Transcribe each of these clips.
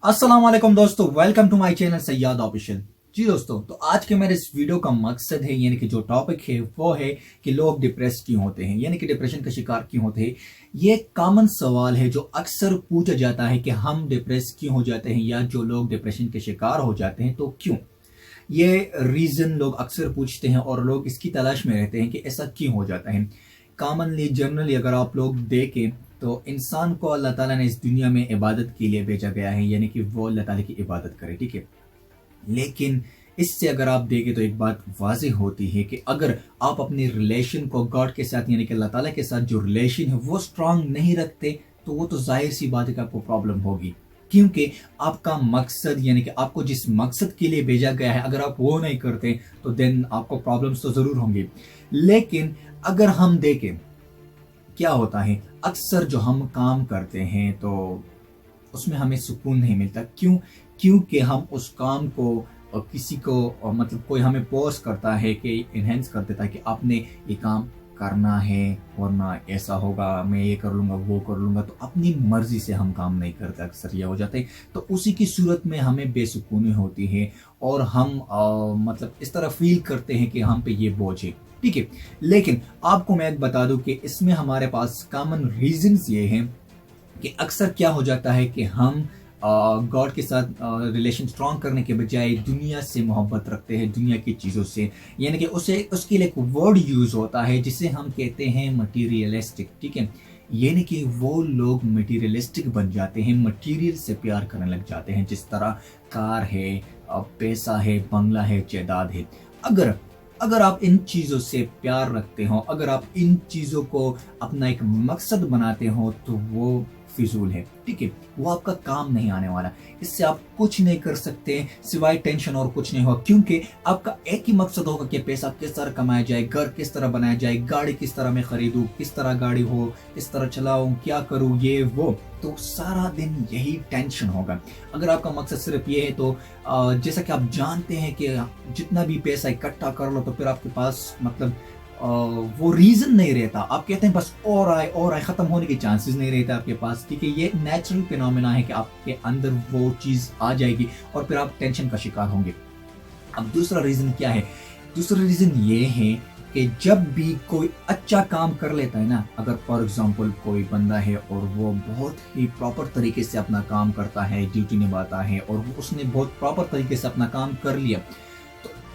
अस्सलाम वालेकुम दोस्तों, welcome to my channel Syed official. जी दोस्तों, तो आज के मेरे इस वीडियो का मकसद है यानी कि जो टॉपिक है वो है कि लोग डिप्रेस क्यों होते हैं, यानी कि डिप्रेशन का शिकार क्यों होते हैं। ये कॉमन सवाल है जो अक्सर पूछा जाता है कि हम डिप्रेस क्यों हो जाते हैं या जो लोग डिप्रेशन के शिकार हो जाते हैं तो क्यों। ये रीजन लोग अक्सर पूछते हैं और लोग इसकी तलाश में रहते हैं कि ऐसा क्यों हो जाता है। कॉमनली जनरली अगर आप लोग देखें तो इंसान को अल्लाह ताला ने इस दुनिया में इबादत के लिए भेजा गया है, यानी कि वो अल्लाह ताला की इबादत करे, ठीक है। लेकिन इससे अगर आप देखें तो एक बात वाज़ेह होती है कि अगर आप अपने रिलेशन को गॉड के साथ यानी कि अल्लाह ताला के साथ जो रिलेशन है वो स्ट्रांग नहीं रखते तो वो तो जाहिर सी बात है कि आपको प्रॉब्लम होगी, क्योंकि आपका मकसद यानी कि आपको जिस मकसद के लिए भेजा गया है अगर आप वो नहीं करते तो देन आपको प्रॉब्लम्स तो ज़रूर होंगे। लेकिन अगर हम देखें क्या होता है, अक्सर जो हम काम करते हैं तो उसमें हमें सुकून नहीं मिलता। क्यों? क्योंकि हम उस काम को किसी को मतलब कोई हमें फोर्स करता है कि इनहेंस कर देता है कि आपने ये काम करना है वरना ऐसा होगा, मैं ये कर लूँगा वो कर लूँगा, तो अपनी मर्जी से हम काम नहीं करते, अक्सर ये हो जाते हैं। तो उसी की सूरत में हमें बेसुकूनी होती है और हम मतलब इस तरह फील करते हैं कि हम पे ये बोझ है, ठीक है। लेकिन आपको मैं एक बता दूं कि इसमें हमारे पास कॉमन रीजंस ये हैं कि अक्सर क्या हो जाता है कि हम गॉड के साथ रिलेशन स्ट्रॉन्ग करने के बजाय दुनिया से मोहब्बत रखते हैं, दुनिया की चीज़ों से, यानी कि उसे उसके लिए एक वर्ड यूज़ होता है जिसे हम कहते हैं मटीरियलिस्टिक, ठीक है। यानी कि वो लोग मटीरियलिस्टिक बन जाते हैं, मटीरियल से प्यार करने लग जाते हैं, जिस तरह कार है, पैसा है, बंगला है, जायदाद है। अगर अगर आप इन चीज़ों से प्यार रखते हो, अगर आप इन चीज़ों को अपना एक मकसद बनाते हो तो वो फिजूल है, ठीक है। वो आपका काम नहीं आने वाला, इससे आप कुछ नहीं कर सकते सिवाय टेंशन और कुछ नहीं होगा, क्योंकि आपका एक ही मकसद होगा कि पैसा किस तरह कमाया जाए, घर किस तरह बनाया जाए, गाड़ी किस तरह मैं खरीदूं, किस तरह गाड़ी हो, किस तरह चलाऊं, क्या करूं, ये वो। तो सारा दिन यही टेंशन होगा। अगर आपका मकसद सिर्फ ये है तो जैसा कि आप जानते हैं कि जितना भी पैसा इकट्ठा कर लो तो फिर आपके पास मतलब वो रीजन नहीं रहता। आप कहते हैं बस और आए, खत्म होने के चांसेस नहीं रहते आपके पास, ठीक है। ये नेचुरल फिनोमेना है कि आपके अंदर वो चीज आ जाएगी और फिर आप टेंशन का शिकार होंगे। अब दूसरा रीजन क्या है? दूसरा रीजन ये है कि जब भी कोई अच्छा काम कर लेता है ना, अगर फॉर एग्जांपल कोई बंदा है और वो बहुत ही प्रॉपर तरीके से अपना काम करता है, ड्यूटी निभाता है और उसने बहुत प्रॉपर तरीके से अपना काम कर लिया,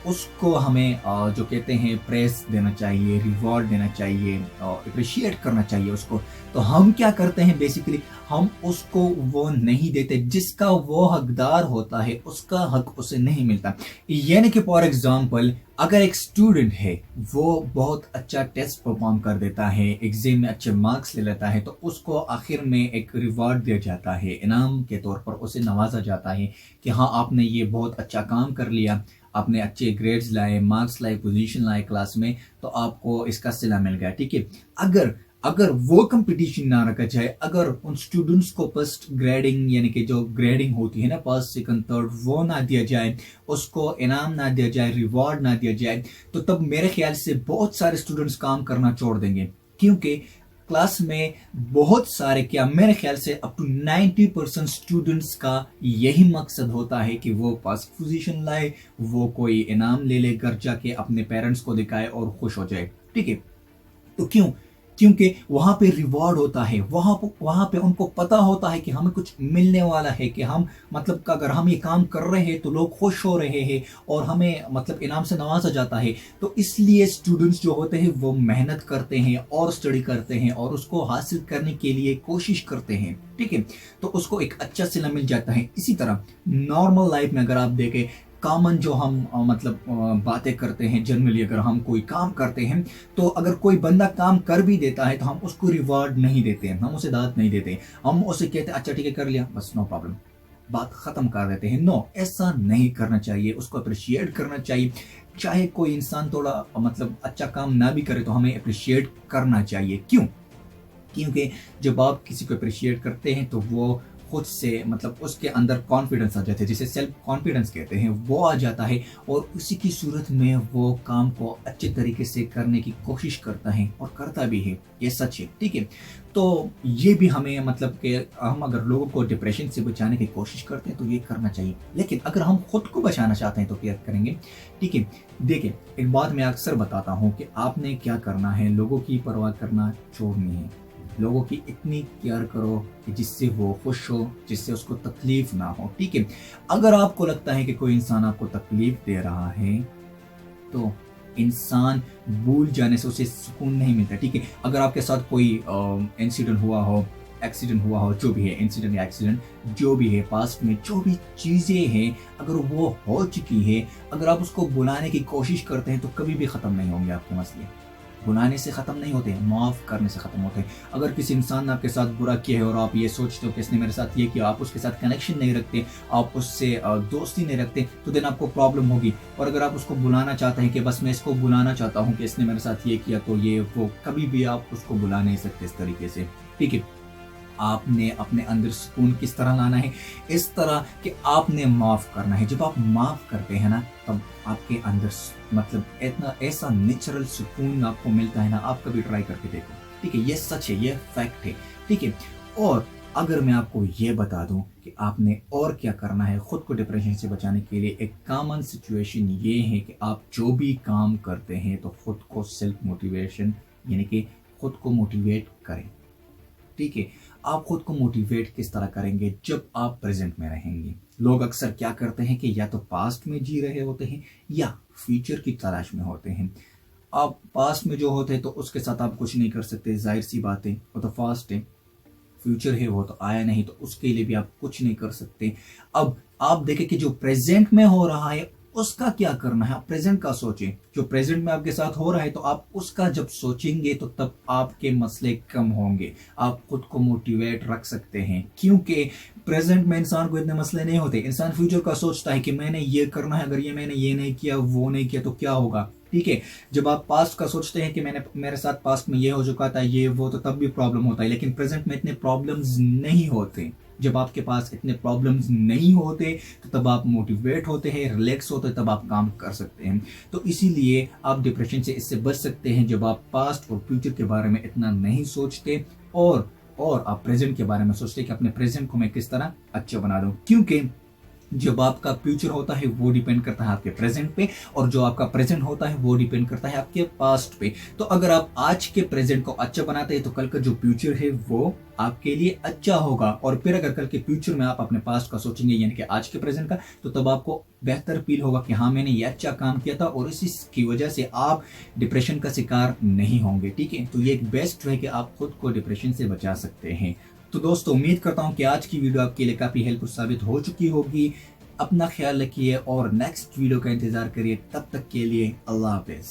उसको हमें जो कहते हैं प्रेस देना चाहिए, रिवॉर्ड देना चाहिए, अप्रिशिएट करना चाहिए उसको। तो हम क्या करते हैं, बेसिकली हम उसको वो नहीं देते जिसका वो हकदार होता है, उसका हक उसे नहीं मिलता। यानी कि फॉर एग्जांपल अगर एक स्टूडेंट है, वो बहुत अच्छा टेस्ट परफॉर्म कर देता है, एग्जाम में अच्छे मार्क्स ले लेता है, तो उसको आखिर में एक रिवॉर्ड दिया जाता है, इनाम के तौर पर उसे नवाजा जाता है कि हाँ आपने ये बहुत अच्छा काम कर लिया, आपने अच्छे ग्रेड्स लाए, मार्क्स लाए, पोजीशन लाए क्लास में, तो आपको इसका सिला मिल गया, ठीक है। अगर अगर वो कंपटीशन ना रखा जाए, अगर उन स्टूडेंट्स को फर्स्ट ग्रेडिंग यानी कि जो ग्रेडिंग होती है ना, फर्स्ट सेकंड थर्ड, वो ना दिया जाए, उसको इनाम ना दिया जाए, रिवॉर्ड ना दिया जाए, तो तब मेरे ख्याल से बहुत सारे स्टूडेंट्स काम करना छोड़ देंगे, क्योंकि क्लास में बहुत सारे, क्या मेरे ख्याल से अप टू 90% स्टूडेंट्स का यही मकसद होता है कि वो फर्स्ट पोजीशन लाए, वो कोई इनाम ले ले, घर जाके अपने पेरेंट्स को दिखाए और खुश हो जाए, ठीक है। तो क्यों? क्योंकि वहां पे रिवॉर्ड होता है, वहां पे उनको पता होता है कि हमें कुछ मिलने वाला है, कि हम मतलब अगर हम ये काम कर रहे हैं तो लोग खुश हो रहे हैं और हमें मतलब इनाम से नवाजा जाता है। तो इसलिए स्टूडेंट्स जो होते हैं वो मेहनत करते हैं और स्टडी करते हैं और उसको हासिल करने के लिए कोशिश करते हैं, ठीक है। तो उसको एक अच्छा सिला मिल जाता है। इसी तरह नॉर्मल लाइफ में अगर आप देखें, कॉमन जो हम बातें करते हैं, जनरली अगर हम कोई काम करते हैं तो अगर कोई बंदा काम कर भी देता है तो हम उसको रिवॉर्ड नहीं देते हैं, हम उसे दाद नहीं देते, हम उसे कहते हैं अच्छा ठीक है कर लिया, बस नो प्रॉब्लम, बात खत्म कर देते हैं। नो, ऐसा नहीं करना चाहिए, उसको अप्रिशिएट करना चाहिए। चाहे कोई इंसान थोड़ा मतलब अच्छा काम ना भी करे तो हमें अप्रिशिएट करना चाहिए। क्यों? क्योंकि जब आप किसी को अप्रिशिएट करते हैं तो वो खुद से मतलब उसके अंदर कॉन्फिडेंस आ जाता है, जिसे सेल्फ कॉन्फिडेंस कहते हैं, वो आ जाता है और उसी की सूरत में वो काम को अच्छे तरीके से करने की कोशिश करता है और करता भी है। ये सच है, ठीक है। तो ये भी हमें मतलब कि हम अगर लोगों को डिप्रेशन से बचाने की कोशिश करते हैं तो ये करना चाहिए, लेकिन अगर हम खुद को बचाना चाहते हैं तो क्या करेंगे, ठीक है। देखिए, एक बात मैं अक्सर बताता हूँ कि आपने क्या करना है, लोगों की परवाह करना छोड़नी है। लोगों की इतनी केयर करो कि जिससे वो खुश हो, जिससे उसको तकलीफ ना हो, ठीक है। अगर आपको लगता है कि कोई इंसान आपको तकलीफ दे रहा है तो इंसान भूल जाने से उसे सुकून नहीं मिलता, ठीक है। अगर आपके साथ कोई इंसिडेंट हुआ हो, एक्सीडेंट हुआ हो, जो भी है, इंसिडेंट या एक्सीडेंट जो भी है, पास्ट में जो भी चीज़ें हैं, अगर वो हो चुकी है, अगर आप उसको बुलाने की कोशिश करते हैं तो कभी भी ख़त्म नहीं होंगे आपके मसले। बुलाने से ख़त्म नहीं होते, माफ़ करने से ख़त्म होते हैं। अगर किसी इंसान ने आपके साथ बुरा किया है और आप ये सोचते हो कि इसने मेरे साथ ये किया, आप उसके साथ कनेक्शन नहीं रखते, आप उससे दोस्ती नहीं रखते, तो देन आपको प्रॉब्लम होगी। और अगर आप उसको बुलाना चाहते हैं कि बस मैं इसको बुलाना चाहता हूँ कि इसने मेरे साथ ये किया, तो ये वो कभी भी आप उसको बुला नहीं सकते इस तरीके से, ठीक है। आपने अपने अंदर सुकून किस तरह लाना है, इस तरह कि आपने माफ़ करना है। जब आप माफ़ करते हैं ना, तब आपके अंदर मतलब इतना ऐसा नेचुरल सुकून आपको मिलता है ना, आप कभी ट्राई करके देखो, ठीक है। ये सच है, ये फैक्ट है, ठीक है। और अगर मैं आपको ये बता दूं कि आपने और क्या करना है खुद को डिप्रेशन से बचाने के लिए, एक कॉमन सिचुएशन ये है कि आप जो भी काम करते हैं तो खुद को सेल्फ मोटिवेशन यानी कि खुद को मोटिवेट करें, ठीक है। आप खुद को मोटिवेट किस तरह करेंगे, जब आप प्रेजेंट में रहेंगे। लोग अक्सर क्या करते हैं कि या तो पास्ट में जी रहे होते हैं या फ्यूचर की तलाश में होते हैं। आप पास्ट में जो होते हैं तो उसके साथ आप कुछ नहीं कर सकते, जाहिर सी बात है, वो तो फास्ट है। फ्यूचर है वो तो आया नहीं, तो उसके लिए भी आप कुछ नहीं कर सकते। अब आप देखें कि जो प्रेजेंट में हो रहा है उसका क्या करना है, आप प्रेजेंट का सोचें। जो प्रेजेंट में आपके साथ हो रहा है तो आप उसका जब सोचेंगे तो तब आपके मसले कम होंगे, आप खुद को मोटिवेट रख सकते हैं। क्योंकि प्रेजेंट में इंसान को इतने मसले नहीं होते, इंसान फ्यूचर का सोचता है कि मैंने ये करना है, अगर ये मैंने ये नहीं किया, वो नहीं किया तो क्या होगा, ठीक है। जब आप पास्ट का सोचते हैं कि मैंने मेरे साथ पास्ट में ये हो चुका था, ये वो, तो तब भी प्रॉब्लम होता है। लेकिन प्रेजेंट में इतने प्रॉब्लम्स नहीं होते। जब आपके पास इतने प्रॉब्लम्स नहीं होते तो तब आप मोटिवेट होते हैं, रिलैक्स होते हैं, तब आप काम कर सकते हैं। तो इसीलिए आप डिप्रेशन से इससे बच सकते हैं जब आप पास्ट और फ्यूचर के बारे में इतना नहीं सोचते और आप प्रेजेंट के बारे में सोचते कि अपने प्रेजेंट को मैं किस तरह अच्छा बना दूं। क्योंकि जब आपका फ्यूचर होता है वो डिपेंड करता है आपके प्रेजेंट पे, और जो आपका प्रेजेंट होता है वो डिपेंड करता है आपके पास्ट पे। तो अगर आप आज के प्रेजेंट को अच्छा बनाते हैं तो कल का जो फ्यूचर है वो आपके लिए अच्छा होगा। और फिर अगर कल के फ्यूचर में आप अपने पास्ट का सोचेंगे यानी कि आज के प्रेजेंट का, तो तब आपको बेहतर फील होगा कि हाँ मैंने ये अच्छा काम किया था, और इसी की वजह से आप डिप्रेशन का शिकार नहीं होंगे, ठीक है। तो ये एक बेस्ट है कि आप खुद को डिप्रेशन से बचा सकते हैं। तो दोस्तों, उम्मीद करता हूं कि आज की वीडियो आपके लिए काफ़ी हेल्पफुल साबित हो चुकी होगी। अपना ख्याल रखिए और नेक्स्ट वीडियो का इंतज़ार करिए। तब तक के लिए अल्लाह हाफिज़।